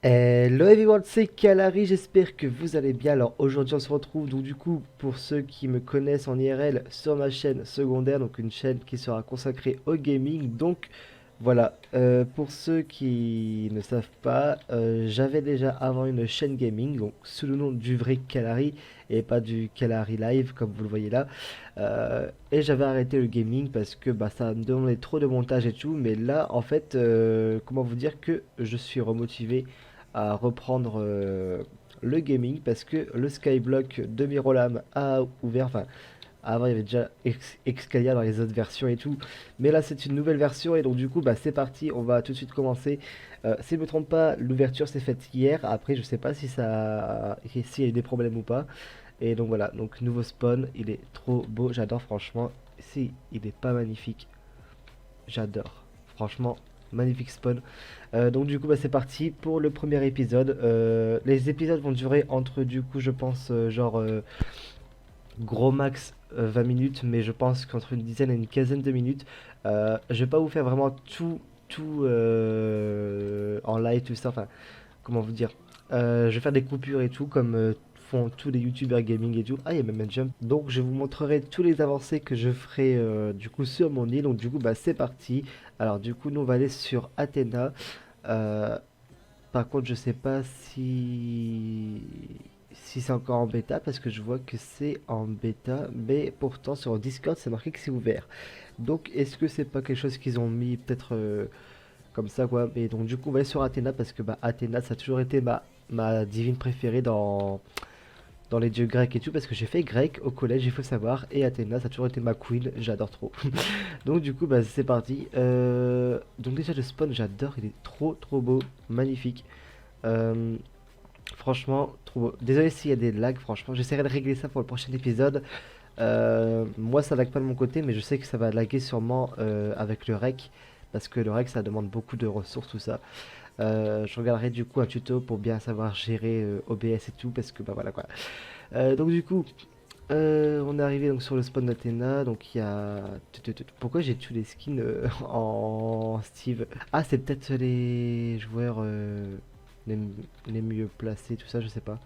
Hello everyone, c'est Kalari, j'espère que vous allez bien. Alors aujourd'hui on se retrouve donc du coup pour ceux qui me connaissent en IRL sur ma chaîne secondaire, donc une chaîne qui sera consacrée au gaming. Donc voilà, pour ceux qui ne savent pas, j'avais déjà avant une chaîne gaming, donc sous le nom du vrai Kalari et pas du Kalari Live comme vous le voyez là. Et j'avais arrêté le gaming parce que bah, ça me demandait trop de montage et tout. Mais là en fait, comment vous dire que je suis remotivé à reprendre le gaming parce que le Skyblock de Mirolam a ouvert. Enfin, avant il y avait déjà Excalia dans les autres versions et tout, mais là c'est une nouvelle version et donc du coup bah c'est parti, on va tout de suite commencer. Si je me trompe pas, l'ouverture s'est faite hier. Après je sais pas si ça, s'il y a eu des problèmes ou pas. Et donc voilà, donc nouveau spawn, il est trop beau, j'adore franchement. Si il est pas magnifique, j'adore. Franchement, magnifique spawn. Donc du coup, bah, c'est parti pour le premier épisode. Les épisodes vont durer entre, du coup, je pense, gros max 20 minutes, mais je pense qu'entre une dizaine et une quinzaine de minutes. Je vais pas vous faire vraiment tout en live, tout ça. Enfin, comment vous dire, je vais faire des coupures et tout comme font tous les youtubeurs gaming et tout. Ah, il y a même un jump. Donc je vous montrerai tous les avancées que je ferai du coup sur mon île. Donc du coup bah c'est parti. Alors du coup nous on va aller sur Athéna. Euh, Par contre je sais pas si c'est encore en bêta parce que je vois que c'est en bêta, mais pourtant sur Discord c'est marqué que c'est ouvert. Donc est-ce que c'est pas quelque chose qu'ils ont mis peut-être comme ça quoi. Et donc du coup on va aller sur Athéna parce que bah Athéna ça a toujours été ma divine préférée dans les dieux grecs et tout, parce que j'ai fait grec au collège, il faut savoir, et Athéna ça a toujours été ma queen, j'adore trop. Donc du coup bah c'est parti. Donc déjà le spawn j'adore, il est trop beau, magnifique. Euh, Franchement trop beau. Désolé s'il y a des lags, franchement j'essaierai de régler ça pour le prochain épisode. Moi ça lag pas de mon côté, mais je sais que ça va laguer sûrement avec le rec, parce que le rec ça demande beaucoup de ressources, tout ça. Je regarderai du coup un tuto pour bien savoir gérer OBS et tout, parce que bah voilà quoi. Donc du coup, on est arrivé donc sur le spawn d'Athéna, donc il y a... Pourquoi j'ai tous les skins en Steve? Ah, c'est peut-être les joueurs les, les mieux placés, tout ça, je sais pas.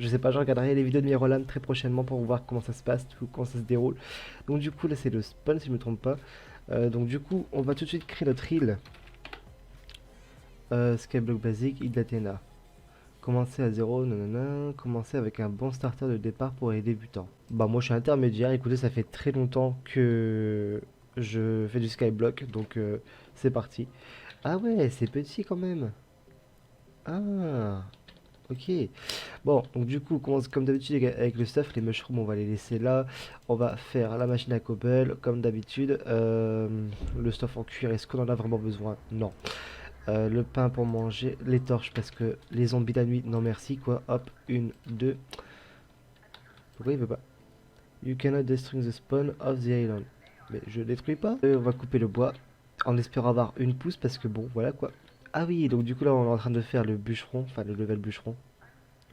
Je sais pas, je regarderai les vidéos de Mirolam très prochainement pour voir comment ça se passe, tout, comment ça se déroule. Donc du coup, là c'est le spawn si je me trompe pas. Donc du coup, on va tout de suite créer notre île. Skyblock basique, île d'Athéna. Commencer à zéro, nanana. Commencer avec un bon starter de départ pour les débutants. Bah moi je suis intermédiaire, écoutez ça fait très longtemps que je fais du skyblock, donc c'est parti. Ah ouais, c'est petit quand même. Ah, ok. Bon, donc du coup, on commence comme d'habitude avec le stuff, les mushrooms on va les laisser là. On va faire la machine à cobble comme d'habitude. Le stuff en cuir, est-ce qu'on en a vraiment besoin? Non. Le pain pour manger, les torches parce que les zombies la nuit, non merci quoi. Hop, une, deux. Pourquoi il veut pas? You cannot destroy the spawn of the island. Mais je détruis pas. On va couper le bois en espérant avoir une pousse parce que bon, voilà quoi. Ah oui, donc du coup là on est en train de faire le bûcheron, enfin le level bûcheron.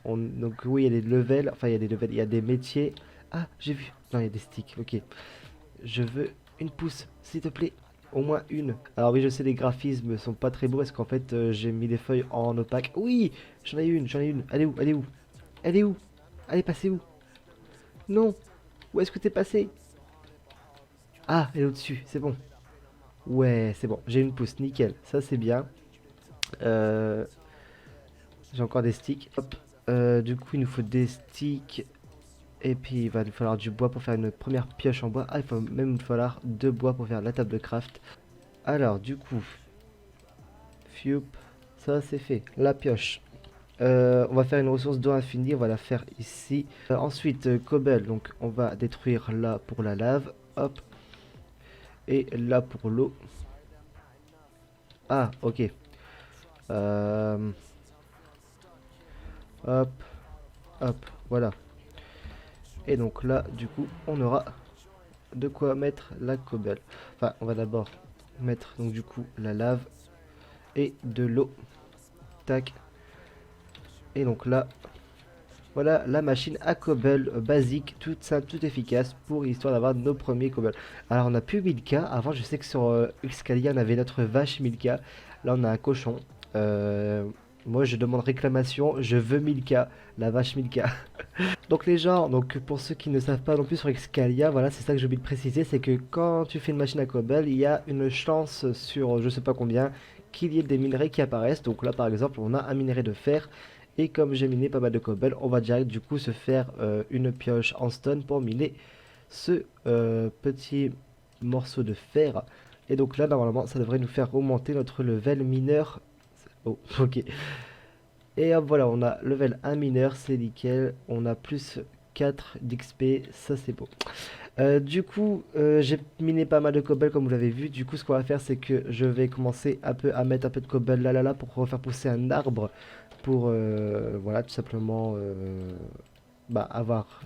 Donc oui, il y a des levels, enfin il y a des levels, il y a des métiers. Ah, j'ai vu. Non, il y a des sticks, ok. Je veux une pousse, s'il te plaît. Au moins une. Alors oui, je sais, les graphismes sont pas très beaux parce qu'en fait, j'ai mis des feuilles en opaque. Oui, j'en ai une, j'en ai une. Elle est où? Elle est où? Elle est où? Elle est passée où? Non. Où est-ce que t'es passé? Ah, elle est au-dessus, c'est bon. Ouais, c'est bon. J'ai une pousse, nickel. Ça, c'est bien. Euh, j'ai encore des sticks. Hop. Du coup, il nous faut des sticks. Et puis, il va nous falloir du bois pour faire une première pioche en bois. Ah, il va même nous falloir deux bois pour faire la table de craft. Alors, du coup, fiup, ça c'est fait. La pioche. On va faire une ressource d'eau infinie, on va la faire ici. Ensuite, cobble, donc on va détruire là pour la lave. Hop. Et là pour l'eau. Ah, ok. Euh, hop, hop, voilà. Et donc là, du coup, on aura de quoi mettre la cobble. Enfin, on va d'abord mettre donc du coup la lave et de l'eau. Tac. Et donc là, voilà la machine à cobble basique, toute simple, toute efficace pour histoire d'avoir nos premiers cobble. Alors on a plus Milka, avant je sais que sur Excalia on avait notre vache Milka, là on a un cochon. Euh, Moi je demande réclamation, je veux 1000K, la vache 1000K. Donc les gens, donc pour ceux qui ne savent pas non plus sur Excalia, voilà, c'est ça que j'ai oublié de préciser, c'est que quand tu fais une machine à cobble, il y a une chance sur je sais pas combien qu'il y ait des minerais qui apparaissent. Donc là par exemple, on a un minerai de fer et comme j'ai miné pas mal de cobble, on va direct du coup se faire une pioche en stone pour miner ce petit morceau de fer. Et donc là normalement, ça devrait nous faire augmenter notre level mineur. Oh, ok. Et hop, voilà, on a level 1 mineur, c'est nickel. On a plus 4 d'XP, ça c'est beau. Du coup, j'ai miné pas mal de cobble comme vous l'avez vu. Du coup, ce qu'on va faire, c'est que je vais commencer un peu à mettre un peu de cobble là pour refaire pousser un arbre. Pour, voilà, tout simplement bah, avoir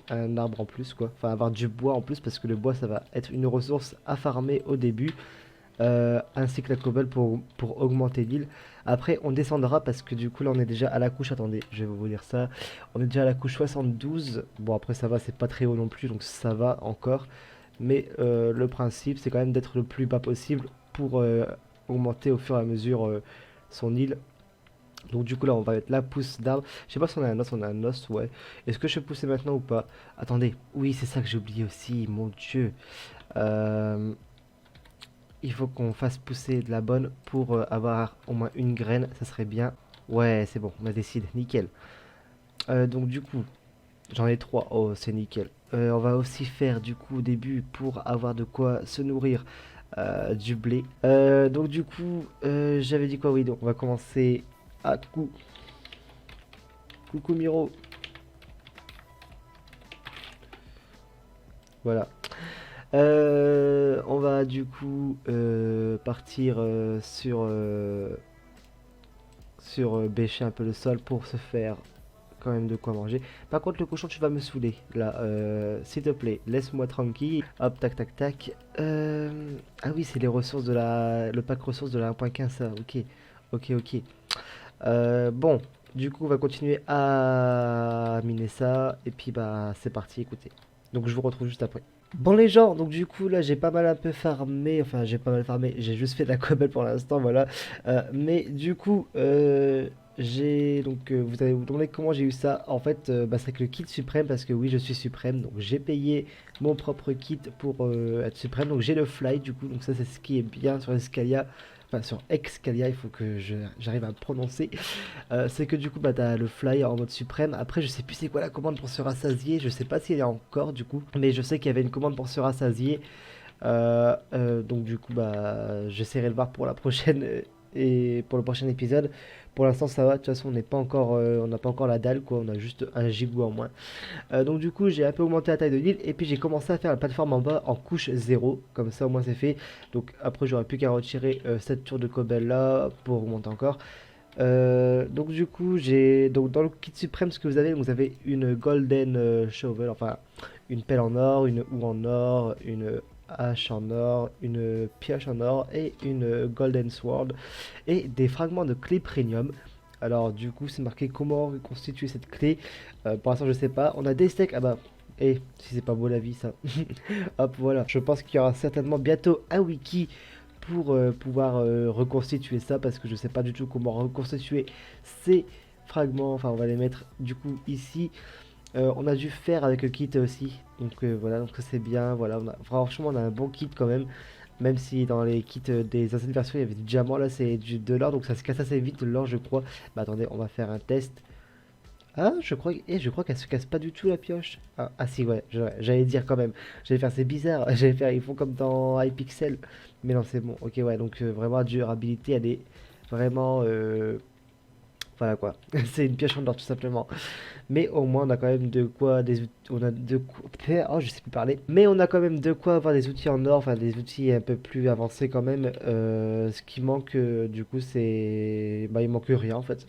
un arbre en plus, quoi. Enfin, avoir du bois en plus, parce que le bois, ça va être une ressource à farmer au début ainsi que la cobble pour augmenter l'île. Après, on descendra parce que du coup, là, on est déjà à la couche. Attendez, je vais vous dire ça. On est déjà à la couche 72. Bon, après, ça va, c'est pas très haut non plus, donc ça va encore. Mais le principe, c'est quand même d'être le plus bas possible pour augmenter au fur et à mesure son île. Donc du coup là on va mettre la pousse d'arbre. Je sais pas si on a un os, ouais. Est-ce que je peux pousser maintenant ou pas? Attendez, oui c'est ça que j'ai oublié aussi, mon dieu. Euh, il faut qu'on fasse pousser de la bonne pour avoir au moins une graine, ça serait bien. Ouais, c'est bon, on a décidé, nickel. Donc du coup, j'en ai trois. Oh, c'est nickel. On va aussi faire du coup au début pour avoir de quoi se nourrir du blé. Donc du coup, j'avais dit quoi? Oui, donc on va commencer à coucou Miro. Voilà. On va du coup partir sur bêcher un peu le sol pour se faire quand même de quoi manger. Par contre, le cochon, tu vas me saouler. Là, s'il te plaît, laisse-moi tranquille. Hop, tac, tac, tac. Ah oui, c'est les ressources de le pack ressources de la 1.15, ça. Ok, ok, ok. Bon, du coup, on va continuer à miner ça. Et puis, bah, c'est parti, écoutez. Donc, je vous retrouve juste après. Bon les gens, donc du coup là j'ai pas mal un peu farmé, enfin j'ai pas mal farmé, j'ai juste fait de la cobble pour l'instant, voilà. Mais du coup, j'ai donc vous allez vous demander comment j'ai eu ça. En fait, bah, c'est avec le kit suprême parce que oui je suis suprême, donc j'ai payé mon propre kit pour être suprême. Donc j'ai le fly du coup, donc ça c'est ce qui est bien sur Escalia, enfin sur Excalia, il faut que j'arrive à le prononcer. C'est que du coup bah t'as le fly en mode suprême. Après je sais plus c'est quoi la commande pour se rassasier, je sais pas s'il y a encore du coup, mais je sais qu'il y avait une commande pour se rassasier. Donc du coup bah j'essaierai de voir pour la prochaine et pour le prochain épisode. Pour l'instant ça va, de toute façon on n'est pas encore on n'a pas encore la dalle quoi, on a juste un gigot en moins. Donc du coup j'ai un peu augmenté la taille de l'île et puis j'ai commencé à faire la plateforme en bas en couche 0, comme ça au moins c'est fait. Donc après j'aurais plus qu'à retirer cette tour de cobble là pour augmenter encore. Donc du coup j'ai donc dans le kit suprême ce que vous avez une golden shovel, enfin une pelle en or, une houe en or, une hache en or, une pioche en or et une golden sword et des fragments de clé premium. Alors du coup c'est marqué comment reconstituer cette clé. Pour l'instant je sais pas. On a des steaks, ah bah et si c'est pas beau la vie ça. Hop voilà. Je pense qu'il y aura certainement bientôt un wiki pour pouvoir reconstituer ça parce que je sais pas du tout comment reconstituer ces fragments. Enfin, on va les mettre du coup ici. On a dû faire avec le kit aussi. Donc voilà, donc ça c'est bien. Voilà, franchement, on a un bon kit quand même. Même si dans les kits des anciennes versions il y avait du diamant, là c'est de l'or donc ça se casse assez vite l'or, je crois. Bah attendez, on va faire un test. Ah, je crois qu'elle se casse pas du tout la pioche. Ah, si, ouais, j'allais dire quand même. J'allais faire, c'est bizarre. J'allais faire, ils font comme dans iPixel. Mais non, c'est bon. Ok, ouais, donc vraiment, la durabilité, elle est vraiment. Voilà quoi. C'est une pioche en or tout simplement. Mais au moins on a quand même de quoi des on a de quoi oh je sais plus parler. Mais on a quand même de quoi avoir des outils en or, enfin des outils un peu plus avancés quand même. Ce qui manque du coup c'est bah il manque rien en fait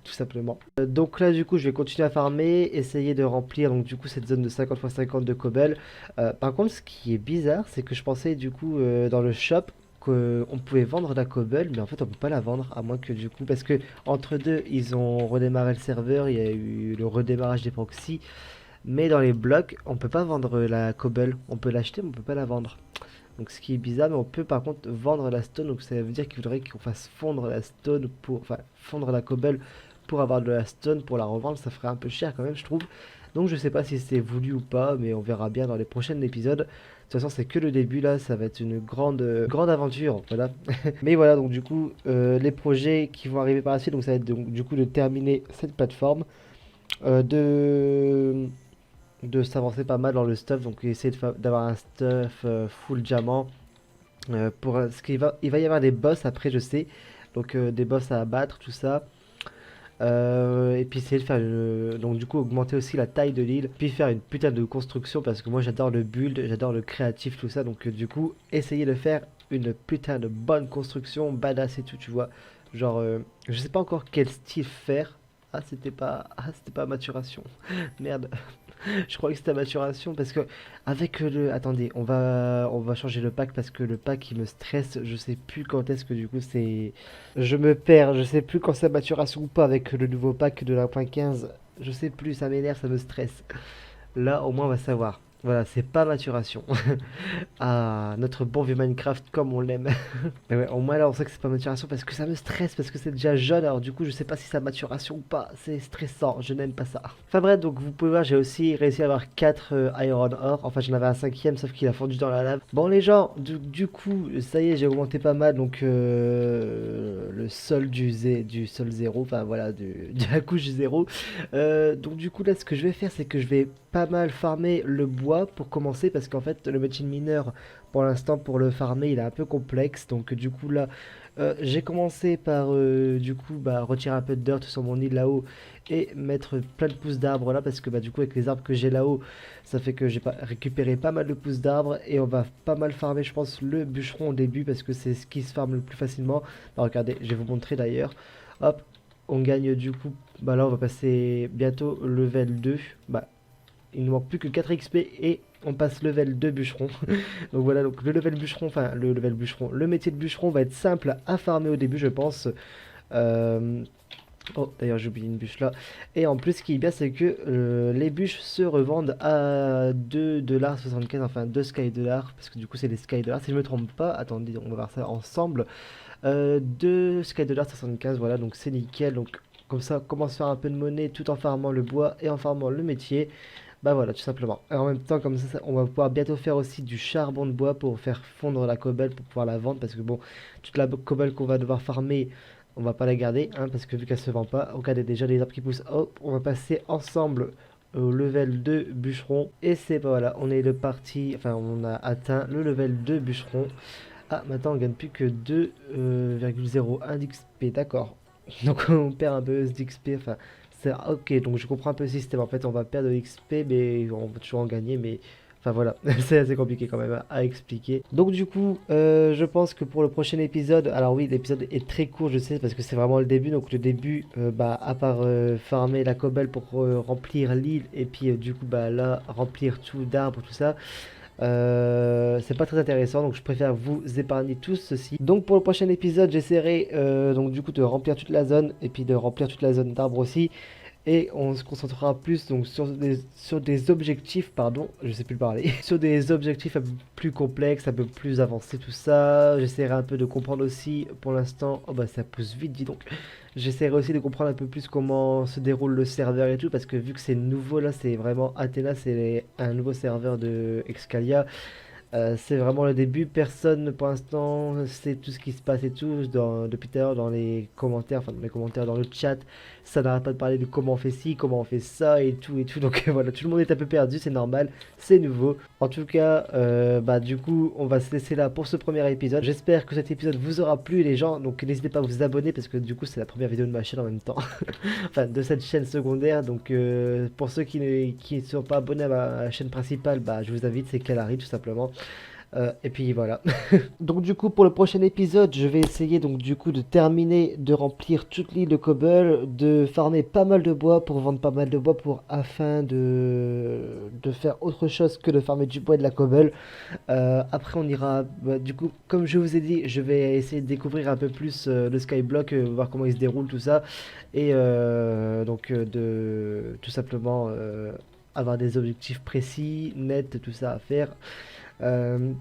tout simplement. Donc là du coup je vais continuer à farmer, essayer de remplir donc du coup cette zone de 50 x 50 de cobble. Par contre ce qui est bizarre c'est que je pensais du coup dans le shop qu'on pouvait vendre la cobble, mais en fait on peut pas la vendre à moins que du coup parce que entre deux ils ont redémarré le serveur, il y a eu le redémarrage des proxys, mais dans les blocs on peut pas vendre la cobble, on peut l'acheter mais on peut pas la vendre. Donc ce qui est bizarre, mais on peut par contre vendre la stone, donc ça veut dire qu'il faudrait qu'on fasse fondre la stone pour, enfin fondre la cobble pour avoir de la stone pour la revendre, ça ferait un peu cher quand même je trouve. Donc je sais pas si c'est voulu ou pas, mais on verra bien dans les prochains épisodes. De toute façon c'est que le début là, ça va être une grande aventure, voilà. Mais voilà, donc du coup les projets qui vont arriver par la suite, donc ça va être donc, du coup de terminer cette plateforme, euh, de s'avancer pas mal dans le stuff, donc essayer d'avoir un stuff full diamant. Ce qu'il va, il va y avoir des boss après, je sais, donc des boss à abattre, tout ça. Et puis essayer de faire donc du coup augmenter aussi la taille de l'île, puis faire une putain de construction parce que moi j'adore le build, j'adore le créatif, tout ça. Donc du coup essayer de faire une putain de bonne construction, badass et tout, tu vois. Genre, je sais pas encore quel style faire. C'était pas maturation. Merde. Je crois que c'était la maturation parce que avec le attendez, on va changer le pack parce que le pack il me stresse, je sais plus quand est-ce que du coup c'est je me perds, je sais plus quand c'est maturation ou pas avec le nouveau pack de la point 15. Je sais plus, ça m'énerve, ça me stresse. Là au moins on va savoir. Voilà, c'est pas maturation. Ah, notre bon vieux Minecraft comme on l'aime. Mais ouais, au moins là on sait que c'est pas maturation parce que ça me stresse, parce que c'est déjà jeune, alors du coup je sais pas si c'est maturation ou pas, c'est stressant, je n'aime pas ça. Enfin bref, donc vous pouvez voir, j'ai aussi réussi à avoir 4 Iron Ore, enfin j'en avais un cinquième sauf qu'il a fondu dans la lave. Bon les gens, du coup, ça y est, j'ai augmenté pas mal, donc le sol du sol zéro, enfin voilà, de la couche zéro. Donc du coup là ce que je vais faire c'est que je vais pas mal farmer le bois pour commencer parce qu'en fait le machine mineur pour l'instant pour le farmer il est un peu complexe donc du coup là j'ai commencé par du coup bah, retirer un peu de dirt sur mon île là-haut et mettre plein de pousses d'arbres là parce que bah, du coup avec les arbres que j'ai là-haut ça fait que j'ai pas récupéré pas mal de pousses d'arbres et on va pas mal farmer je pense le bûcheron au début parce que c'est ce qui se farme le plus facilement. Bah, regardez, je vais vous montrer d'ailleurs. Hop, on gagne du coup, bah là on va passer bientôt level 2. Bah il nous manque plus que 4 XP et on passe level 2 bûcheron. Donc voilà, donc le level bûcheron, enfin le level bûcheron, le métier de bûcheron va être simple à farmer au début, je pense. Euh, Oh, d'ailleurs j'ai oublié une bûche là. Et en plus, ce qui est bien, c'est que les bûches se revendent à 2,75$, enfin 2 Sky Dollars, parce que du coup c'est des Sky Dollars. Si je me trompe pas, attendez, on va voir ça ensemble. 2 Sky Dollars 75, voilà, donc c'est nickel. Donc comme ça, on commence à faire un peu de monnaie tout en farmant le bois et en farmant le métier. Bah voilà, tout simplement. Et en même temps, comme ça, on va pouvoir bientôt faire aussi du charbon de bois pour faire fondre la cobble pour pouvoir la vendre. Parce que bon, toute la cobble qu'on va devoir farmer, on va pas la garder, hein, parce que vu qu'elle se vend pas. Regardez déjà les arbres qui poussent. Hop, on va passer ensemble au level 2 bûcheron. Et c'est bah, voilà, on est le parti, enfin on a atteint le level 2 bûcheron. Ah, maintenant on gagne plus que 2,01 d'XP, d'accord. Donc on perd un peu d'XP, enfin ok, donc je comprends un peu le système. En fait, on va perdre de l'XP, mais on va toujours en gagner. Mais enfin voilà, c'est assez compliqué quand même à expliquer. Donc du coup, je pense que pour le prochain épisode, alors oui, l'épisode est très court, je sais, parce que c'est vraiment le début. Donc le début, bah à part farmer la cobble pour remplir l'île, et puis du coup, bah là, remplir tout d'arbres, tout ça. C'est pas très intéressant, donc je préfère vous épargner tout ceci. Donc pour le prochain épisode, j'essaierai donc du coup de remplir toute la zone et puis de remplir toute la zone d'arbres aussi. Et on se concentrera plus donc sur des objectifs, pardon, je sais plus le parler, sur des objectifs un peu plus complexes, un peu plus avancés, tout ça. J'essaierai un peu de comprendre aussi, pour l'instant, oh bah ça pousse vite, dis donc. J'essaierai aussi de comprendre un peu plus comment se déroule le serveur et tout, parce que vu que c'est nouveau là, c'est vraiment Athena, c'est un nouveau serveur de Excalia. C'est vraiment le début, personne pour l'instant sait tout ce qui se passe et tout. Depuis tout à l'heure dans les commentaires, enfin dans les commentaires dans le chat, ça n'arrête pas de parler de comment on fait ci, comment on fait ça et tout et tout. Donc voilà, tout le monde est un peu perdu, c'est normal, c'est nouveau. En tout cas, bah du coup, on va se laisser là pour ce premier épisode. J'espère que cet épisode vous aura plu les gens, donc n'hésitez pas à vous abonner parce que du coup c'est la première vidéo de ma chaîne en même temps. Enfin de cette chaîne secondaire. Donc pour ceux qui ne sont pas abonnés à ma chaîne principale, bah je vous invite, c'est Kalari tout simplement. Et puis voilà. Donc du coup pour le prochain épisode, je vais essayer donc du coup de terminer de remplir toute l'île de cobble, de farmer pas mal de bois pour vendre pas mal de bois pour afin de faire autre chose que de farmer du bois et de la cobble. Après on ira bah, du coup comme je vous ai dit, je vais essayer de découvrir un peu plus le skyblock, voir comment il se déroule tout ça et donc de tout simplement avoir des objectifs précis, nets, tout ça à faire. Euh,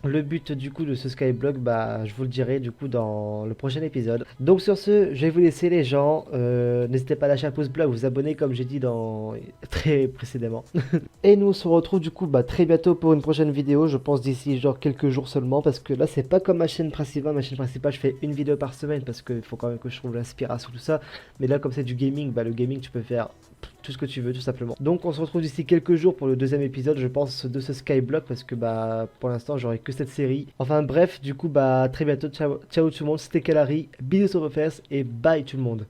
Le but du coup de ce Skyblock, bah je vous le dirai du coup dans le prochain épisode. Donc sur ce, je vais vous laisser les gens. N'hésitez pas à lâcher un pouce bleu, à vous abonner comme j'ai dit dans très précédemment. Et nous on se retrouve du coup bah, très bientôt pour une prochaine vidéo. Je pense d'ici genre quelques jours seulement parce que là c'est pas comme ma chaîne principale. Ma chaîne principale je fais une vidéo par semaine parce qu'il faut quand même que je trouve l'inspiration tout ça. Mais là comme c'est du gaming, bah le gaming tu peux faire tout ce que tu veux tout simplement. Donc on se retrouve d'ici quelques jours pour le deuxième épisode je pense de ce Skyblock parce que bah pour l'instant j'aurai que cette série. Enfin bref du coup bah très bientôt, ciao, ciao tout le monde, c'était Kalari, bisous sur vos fesses et bye tout le monde.